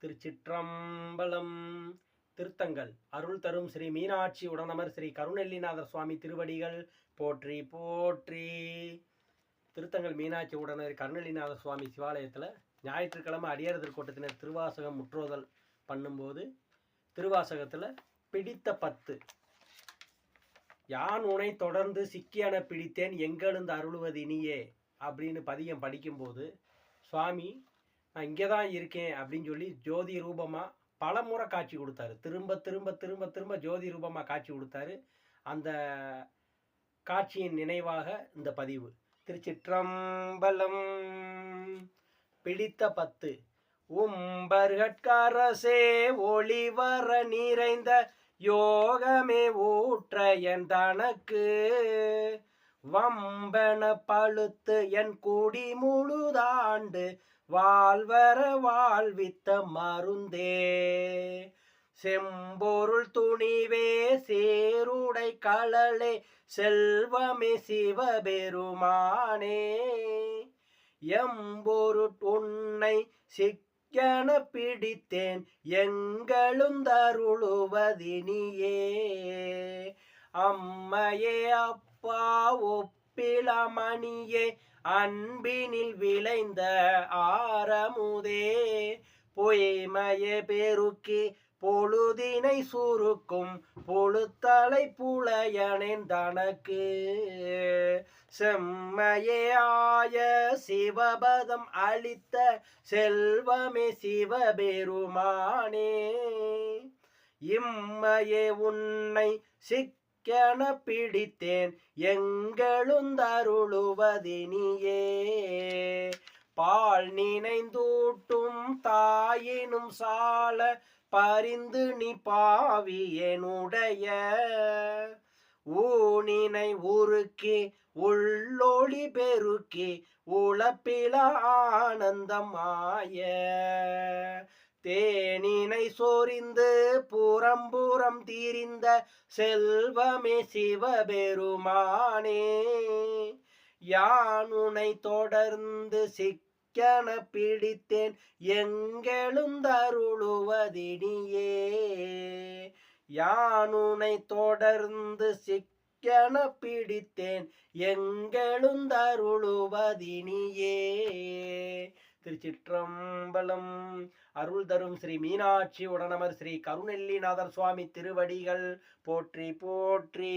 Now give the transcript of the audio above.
திருச்சிற்றம்பலம். திருத்தங்கள் அருள் தரும் ஸ்ரீ மீனாட்சி உடனமர் ஸ்ரீ கருணெல்லிநாதர் சுவாமி திருவடிகள் போற்றி போற்றி. திருத்தங்கள் மீனாட்சி உடனர் கருணெல்லிநாதர் சுவாமி சிவாலயத்தில் ஞாயிற்றுக்கிழமை அடியார் திருக்கூட்டத்தினர் திருவாசகம் முற்றோதல் பண்ணும்போது திருவாசகத்தில் பிடித்த 10 யான் உனை தொடர்ந்து சிக்கியன பிடித்தேன் எங்கெழுந்து அருளுவது இனியே அப்படின்னு பதியம் படிக்கும்போது சுவாமி நான் இங்கே தான் இருக்கேன் அப்படின்னு சொல்லி ஜோதி ரூபமாக பல முறை காட்சி கொடுத்தாரு. திரும்ப திரும்ப திரும்ப திரும்ப ஜோதி ரூபமாக காட்சி கொடுத்தாரு. அந்த காட்சியின் நினைவாக இந்த பதிவு. திருச்சிற்றம்பலம். பிடித்த 10 உம்பர்கட்கரசே ஒளிவர நிறைந்த யோகமே ஊற்ற என் தனக்கு வம்பன பழுத்து என் குடி முழுதாண்டு வாழ்வர வாழ்வித்த மருந்தே செம்பொருள் துணிவே சேருடை கழலே செல்வமே சிவபெருமானே எம்பொருட்உன்னை சிக்கன பிடித்தேன் எங்களுந்தருளுவதினியே அம்மையே அப்பா ஒப்பிலமணியே அன்பினில் விளைந்த ஆரமுதே பொய்மையே பெருக்கி பொழுதினை சுருக்கும் பொழுத்தலை புலையனேன் தனக்கு செம்மையே ஆய சிவபதம் அளித்த செல்வமே சிவபெருமானே இம்மையே உன்னை சிக்கன பிடித்தேன் எங்களுந்தருளுவதினியே பால் நினைந்தூட்டும் தாயினும் சால பரிந்து நீ பாவியனுடைய ஊனினை உருக்கி உள்ளொளி பெருக்கி உளப்பில ஆனந்தமாய தேனினை சொரிந்து புறம்புறம் தீரிந்த செல்வமே சிவபெருமானே யானுனை தொடர்ந்து சிக்கன பிடித்தேன் எங்களுந்தருளுவதினியே யானுனை தொடர்ந்து சிக்கன பிடித்தேன் எங்களுந்தருளுவதினியே. திருச்சிற்றம்பலம். அருள் தரும் ஸ்ரீ மீனாட்சி உடனமர் ஸ்ரீ கருணெல்லிநாதர் சுவாமி திருவடிகள் போற்றி போற்றி.